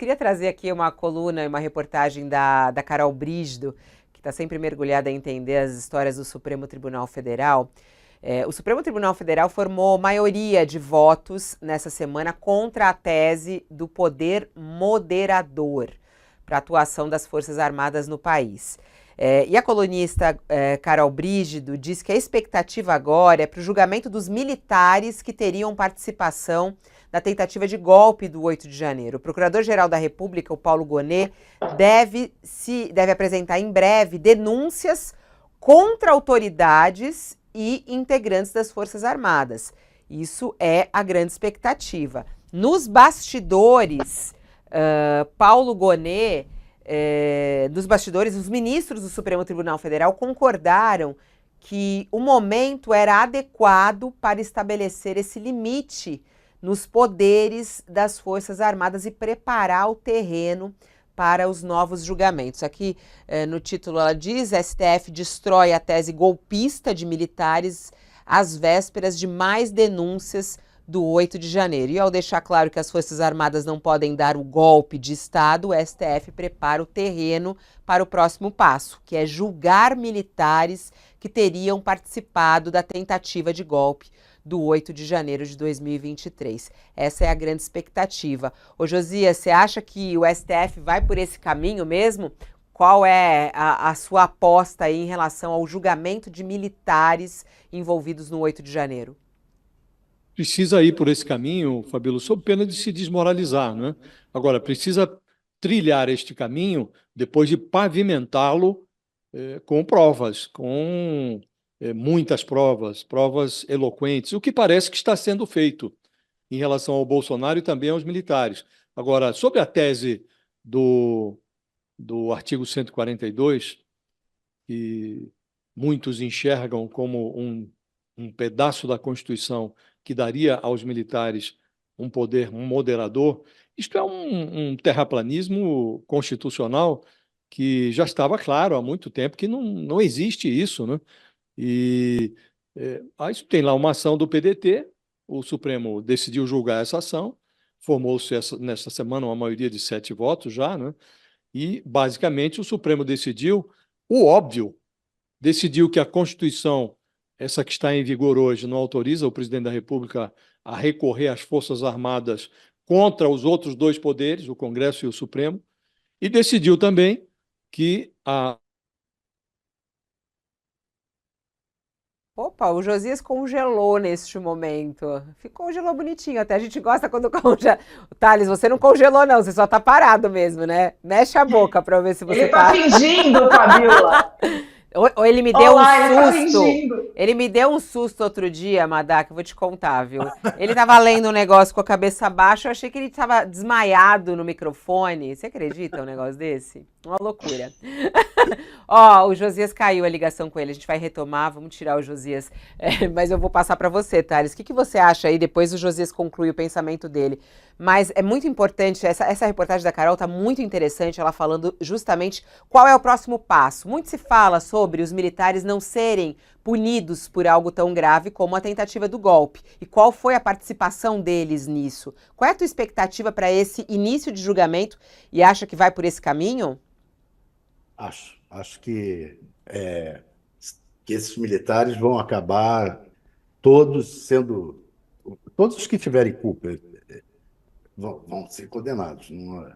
queria trazer aqui uma coluna e uma reportagem da Carol Brígido, que está sempre mergulhada em entender as histórias do Supremo Tribunal Federal. O Supremo Tribunal Federal formou maioria de votos nessa semana contra a tese do poder moderador para a atuação das Forças Armadas no país. E a colunista Carol Brígido diz que a expectativa agora é para o julgamento dos militares que teriam participação na tentativa de golpe do 8 de janeiro. O Procurador-Geral da República, o Paulo Gonet, deve apresentar em breve denúncias contra autoridades e integrantes das Forças Armadas. Isso é a grande expectativa. Nos bastidores, Paulo Gonet, nos bastidores, os ministros do Supremo Tribunal Federal concordaram que o momento era adequado para estabelecer esse limite nos poderes das Forças Armadas e preparar o terreno para os novos julgamentos. Aqui no título ela diz: STF destrói a tese golpista de militares às vésperas de mais denúncias do 8 de janeiro. E ao deixar claro que as Forças Armadas não podem dar o golpe de Estado, o STF prepara o terreno para o próximo passo, que é julgar militares que teriam participado da tentativa de golpe do 8 de janeiro de 2023. Essa é a grande expectativa. Ô Josias, você acha que o STF vai por esse caminho mesmo? Qual é a sua aposta aí em relação ao julgamento de militares envolvidos no 8 de janeiro? Precisa ir por esse caminho, Fabíola, sob pena de se desmoralizar, né? Agora, precisa trilhar este caminho depois de pavimentá-lo com provas, com muitas provas, provas eloquentes, o que parece que está sendo feito em relação ao Bolsonaro e também aos militares. Agora, sobre a tese do artigo 142, que muitos enxergam como um pedaço da Constituição que daria aos militares um poder moderador, isto é um terraplanismo constitucional que já estava claro há muito tempo que não existe isso, né? E aí tem lá uma ação do PDT, o Supremo decidiu julgar essa ação, formou-se nessa semana uma maioria de 7 votos já, né? E, basicamente, o Supremo decidiu o óbvio, decidiu que a Constituição, essa que está em vigor hoje, não autoriza o presidente da República a recorrer às Forças Armadas contra os outros dois poderes, o Congresso e o Supremo, e decidiu também que a... Opa, o Josias congelou neste momento. Congelou bonitinho, até a gente gosta quando congela. Thales, você não congelou não, você só tá parado mesmo, né? Mexe a boca pra eu ver se você Ele tá tá... fingindo, Fabiola. Ou ele me deu Olá, ele tá um susto. fingindo. Ele me deu um susto outro dia, Madá, que eu vou te contar, viu? Ele tava lendo um negócio com a cabeça baixa, eu achei que ele tava desmaiado no microfone. Você acredita um negócio desse? Uma loucura. Ó, o Josias caiu a ligação com ele, a gente vai retomar, vamos tirar o Josias, mas eu vou passar para você, Thales. O que você acha aí? Depois o Josias conclui o pensamento dele. Mas é muito importante, essa reportagem da Carol está muito interessante, ela falando justamente qual é o próximo passo. Muito se fala sobre os militares não serem punidos por algo tão grave como a tentativa do golpe. E qual foi a participação deles nisso? Qual é a tua expectativa para esse início de julgamento e acha que vai por esse caminho? Acho que esses militares vão acabar todos sendo, todos os que tiverem culpa vão ser condenados.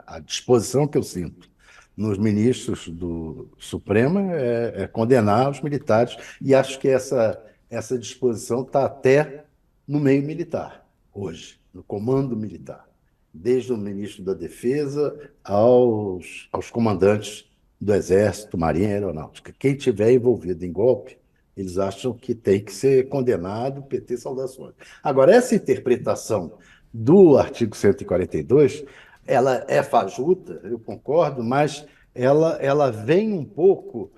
A disposição que eu sinto nos ministros do Supremo é condenar os militares, e acho que essa disposição está até no meio militar, hoje, no comando militar, desde o ministro da Defesa aos comandantes do Exército, Marinha e Aeronáutica. Quem tiver envolvido em golpe, eles acham que tem que ser condenado, PT saudações. Agora, essa interpretação do artigo 142, ela é fajuta, eu concordo, mas ela vem um pouco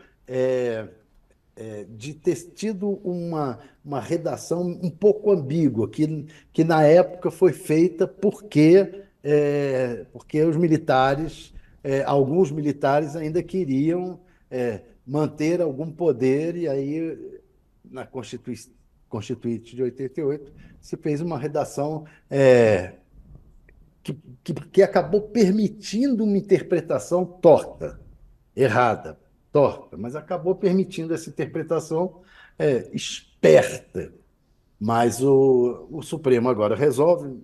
de ter tido uma redação um pouco ambígua, que na época foi feita porque os militares, alguns militares ainda queriam manter algum poder, e aí, na Constituinte de 88, se fez uma redação que acabou permitindo uma interpretação torta, errada, torta, mas acabou permitindo essa interpretação esperta. Mas o Supremo agora resolve,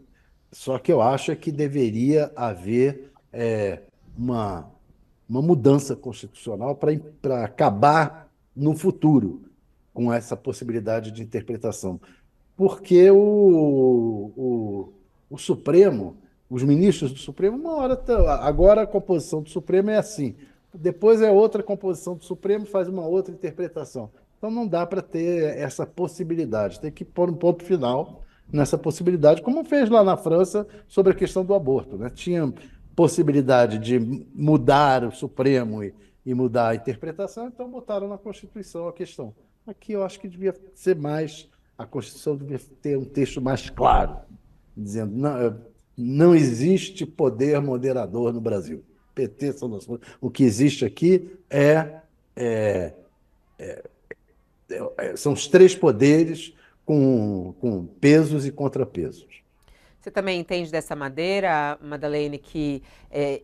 só que eu acho que deveria haver uma, uma mudança constitucional para acabar no futuro com essa possibilidade de interpretação. Porque o Supremo, os ministros do Supremo, uma hora agora a composição do Supremo é assim, depois é outra composição do Supremo, faz uma outra interpretação. Então não dá para ter essa possibilidade, tem que pôr um ponto final nessa possibilidade, como fez lá na França sobre a questão do aborto, né? Tinha possibilidade de mudar o Supremo e mudar a interpretação, então botaram na Constituição a questão. Aqui eu acho que devia ser mais, a Constituição devia ter um texto mais claro, dizendo não existe poder moderador no Brasil. PT são nós. O que existe aqui são os três poderes com pesos e contrapesos. Você também entende dessa maneira, Madeleine, que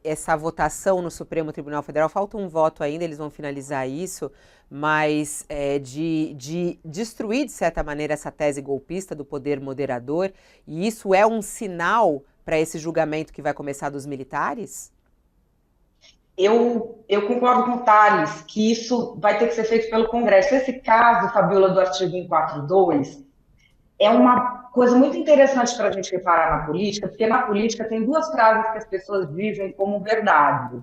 essa votação no Supremo Tribunal Federal, falta um voto ainda, eles vão finalizar isso, mas de destruir, de certa maneira, essa tese golpista do poder moderador, e isso é um sinal para esse julgamento que vai começar dos militares? Eu concordo com o Thales que isso vai ter que ser feito pelo Congresso. Esse caso, Fabiola, do artigo 142, é uma coisa muito interessante para a gente reparar na política, porque na política tem duas frases que as pessoas dizem como verdade.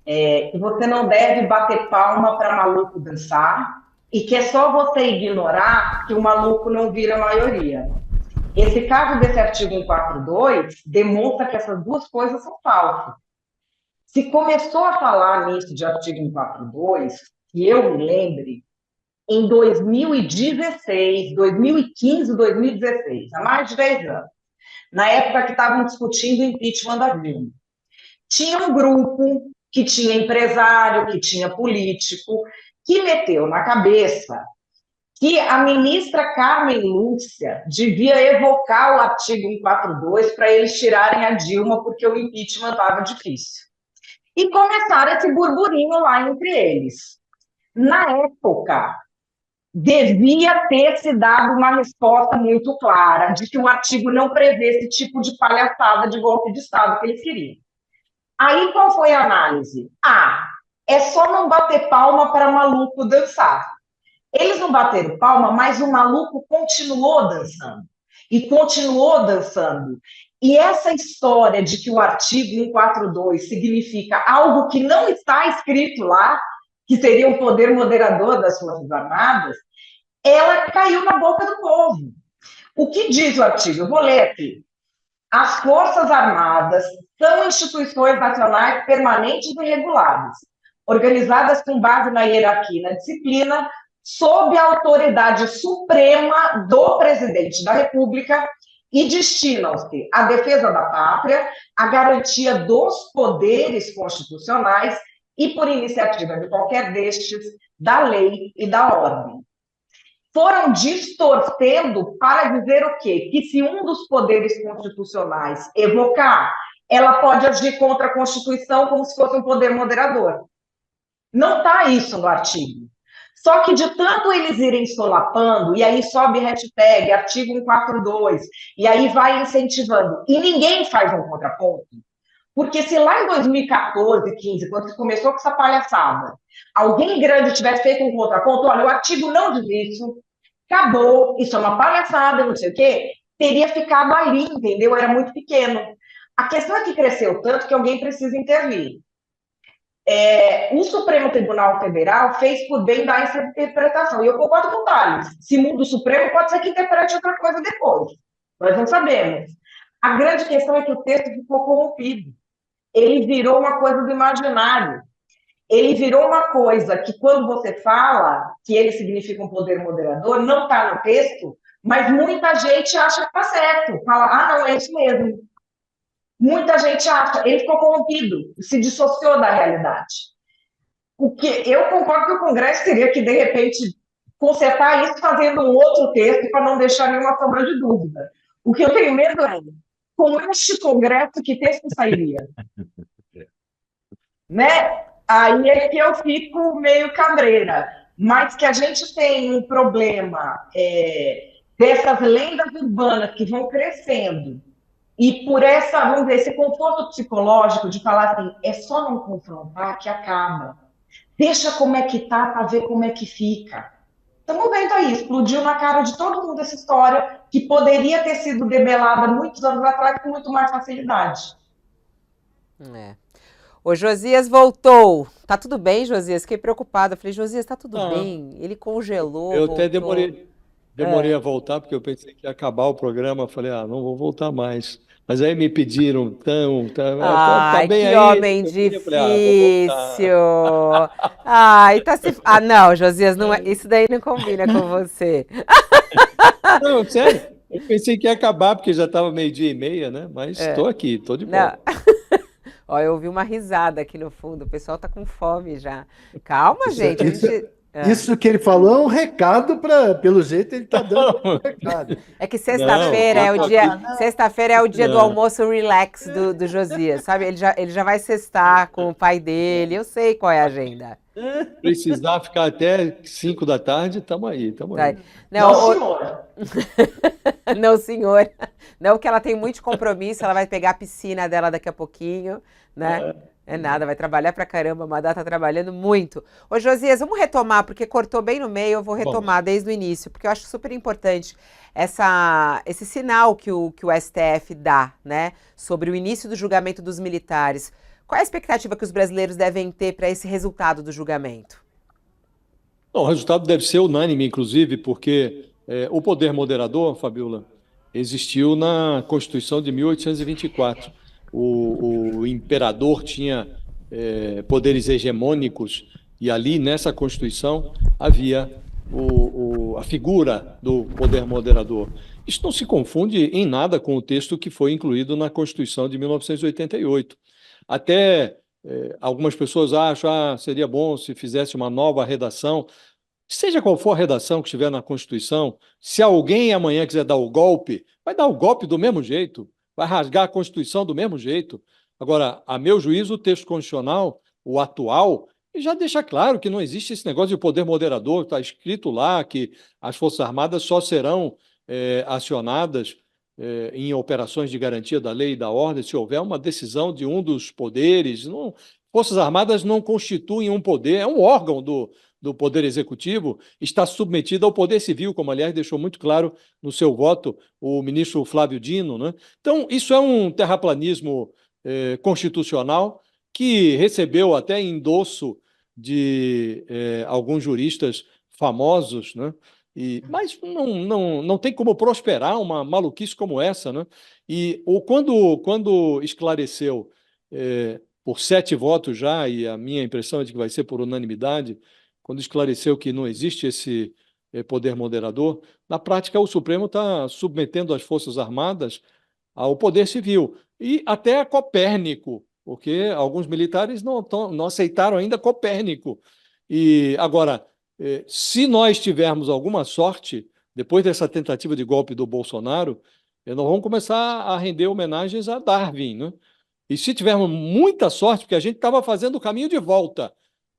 Que você não deve bater palma para maluco dançar e que é só você ignorar que o maluco não vira maioria. Esse caso desse artigo 142 demonstra que essas duas coisas são falsas. Se começou a falar nisso de artigo 142, que eu me lembre, em 2016, 2015, 2016, há mais de 10 anos, na época que estavam discutindo o impeachment da Dilma. Tinha um grupo que tinha empresário, que tinha político, que meteu na cabeça que a ministra Carmen Lúcia devia evocar o artigo 142 para eles tirarem a Dilma, porque o impeachment estava difícil. E começaram esse burburinho lá entre eles. Na época, devia ter se dado uma resposta muito clara de que o artigo não prevê esse tipo de palhaçada de golpe de Estado que eles queriam. Aí, qual foi a análise? É só não bater palma para maluco dançar. Eles não bateram palma, mas o maluco continuou dançando. E continuou dançando. E essa história de que o artigo 142 significa algo que não está escrito lá, que seria o poder moderador das Forças Armadas, ela caiu na boca do povo. O que diz o artigo? Eu vou ler aqui. As Forças Armadas são instituições nacionais permanentes e reguladas, organizadas com base na hierarquia e na disciplina, sob a autoridade suprema do presidente da República e destinam-se à defesa da pátria, à garantia dos poderes constitucionais e, por iniciativa de qualquer destes, da lei e da ordem. Foram distorcendo para dizer o quê? Que se um dos poderes constitucionais evocar, ela pode agir contra a Constituição como se fosse um poder moderador. Não está isso no artigo. Só que de tanto eles irem solapando, e aí sobe hashtag, artigo 142, e aí vai incentivando, e ninguém faz um contraponto, porque se lá em 2014, 15, quando se começou com essa palhaçada, alguém grande tivesse feito um contraponto, olha, o artigo não diz isso, acabou, isso é uma palhaçada, não sei o quê, teria ficado ali, entendeu? Era muito pequeno. A questão é que cresceu tanto que alguém precisa intervir. O Supremo Tribunal Federal fez por bem dar essa interpretação. E eu concordo com o Thales. Se muda o Supremo, pode ser que interprete outra coisa depois. Nós não sabemos. A grande questão é que o texto ficou corrompido. Ele virou uma coisa do imaginário. Ele virou uma coisa que, quando você fala que ele significa um poder moderador, não está no texto, mas muita gente acha que está certo. Fala, não, é isso mesmo. Muita gente acha, ele ficou corrompido, se dissociou da realidade. O que eu concordo que o Congresso teria que, de repente, consertar isso fazendo um outro texto para não deixar nenhuma sombra de dúvida. O que eu tenho medo é com este Congresso, que texto sairia? Né? Aí é que eu fico meio cabreira. Mas que a gente tem um problema dessas lendas urbanas que vão crescendo, e por essa, vamos dizer, esse conforto psicológico de falar assim, é só não confrontar que acaba. Deixa como é que tá para ver como é que fica. Estamos vendo aí, explodiu na cara de todo mundo essa história que poderia ter sido debelada muitos anos atrás com muito mais facilidade. É. O Josias voltou. Tá tudo bem, Josias? Fiquei preocupada. Falei, Josias, tá tudo Ah, bem? Ele congelou, eu até voltou. demorei a voltar, porque eu pensei que ia acabar o programa. Falei, não vou voltar mais. Mas aí me pediram, tá Ai, bem que aí? homem Eu falei, vou difícil. voltar. Ai, tá se... Ah, não, Josias, não é... isso daí não combina com você. Não, sério, eu pensei que ia acabar, porque já estava 12:30, né? Mas estou É, aqui, estou de não. volta. Ó, eu ouvi uma risada aqui no fundo. O pessoal tá com fome já. Calma, Isso, gente. A isso, gente... isso que ele falou é um recado para, pelo jeito, ele está dando um recado. É que Não, sexta-feira é o eu tô dia, aqui. sexta-feira é o dia do Não. almoço relax do Josias, sabe? Ele já vai sextar com o pai dele. Eu sei qual é a agenda. Precisar ficar até 5 da tarde, estamos aí, estamos Tá? aí. Não, Não, senhora. não, senhor. Não, que ela tem muito compromisso, ela vai pegar a piscina dela daqui a pouquinho, né? É nada, vai trabalhar pra caramba, a Madá tá trabalhando muito. Ô, Josias, vamos retomar, porque cortou bem no meio, eu vou retomar Vamos. desde o início, porque eu acho super importante esse sinal que o STF dá, né, sobre o início do julgamento dos militares. Qual é a expectativa que os brasileiros devem ter para esse resultado do julgamento? Não, o resultado deve ser unânime, inclusive, porque o poder moderador, Fabiola, existiu na Constituição de 1824. O imperador tinha poderes hegemônicos e ali, nessa Constituição, havia a figura do poder moderador. Isso não se confunde em nada com o texto que foi incluído na Constituição de 1988. Até algumas pessoas acham, seria bom se fizesse uma nova redação. Seja qual for a redação que estiver na Constituição, se alguém amanhã quiser dar o golpe, vai dar o golpe do mesmo jeito, vai rasgar a Constituição do mesmo jeito. Agora, a meu juízo, o texto constitucional, o atual, já deixa claro que não existe esse negócio de poder moderador, está escrito lá que as Forças Armadas só serão acionadas em operações de garantia da lei e da ordem se houver uma decisão de um dos poderes. Não, Forças Armadas não constituem um poder, é um órgão do Poder Executivo, está submetido ao Poder Civil, como, aliás, deixou muito claro no seu voto o ministro Flávio Dino, né? Então, isso é um terraplanismo constitucional que recebeu até endosso de alguns juristas famosos, né? Mas não tem como prosperar uma maluquice como essa, né? Quando esclareceu por 7 votos já, e a minha impressão é de que vai ser por unanimidade, quando esclareceu que não existe esse poder moderador, na prática o Supremo está submetendo as Forças Armadas ao poder civil e até a Copérnico, porque alguns militares não aceitaram ainda Copérnico. E agora, se nós tivermos alguma sorte, depois dessa tentativa de golpe do Bolsonaro, nós vamos começar a render homenagens a Darwin, né? E se tivermos muita sorte, porque a gente estava fazendo o caminho de volta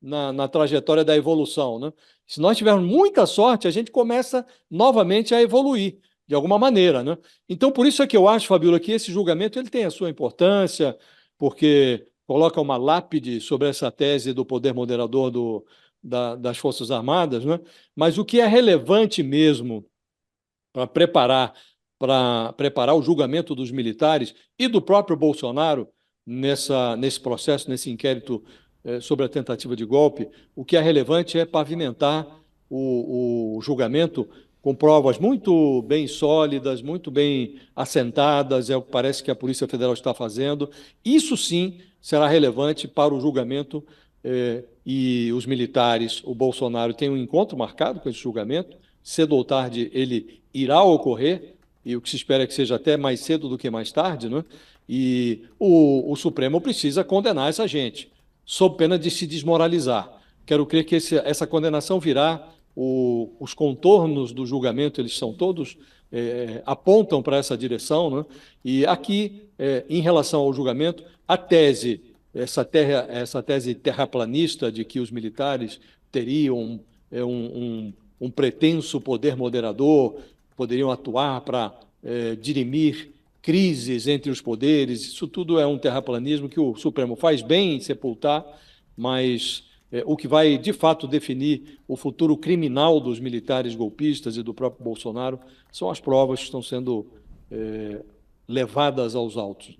na trajetória da evolução, né? Se nós tivermos muita sorte, a gente começa novamente a evoluir, de alguma maneira, né? Então, por isso é que eu acho, Fabiola, que esse julgamento ele tem a sua importância, porque coloca uma lápide sobre essa tese do poder moderador das Forças Armadas, né? Mas o que é relevante mesmo para preparar o julgamento dos militares e do próprio Bolsonaro nesse processo, nesse inquérito sobre a tentativa de golpe, o que é relevante é pavimentar o julgamento com provas muito bem sólidas, muito bem assentadas, é o que parece que a Polícia Federal está fazendo. Isso sim será relevante para o julgamento e os militares, o Bolsonaro tem um encontro marcado com esse julgamento, cedo ou tarde ele irá ocorrer, e o que se espera é que seja até mais cedo do que mais tarde, né? E o Supremo precisa condenar essa gente, sob pena de se desmoralizar. Quero crer que essa condenação virá, os contornos do julgamento, eles são todos apontam para essa direção, né? E aqui, em relação ao julgamento, a tese, essa tese terraplanista de que os militares teriam um pretenso poder moderador, poderiam atuar para dirimir crises entre os poderes, isso tudo é um terraplanismo que o Supremo faz bem em sepultar, mas o que vai, de fato, definir o futuro criminal dos militares golpistas e do próprio Bolsonaro são as provas que estão sendo levadas aos autos.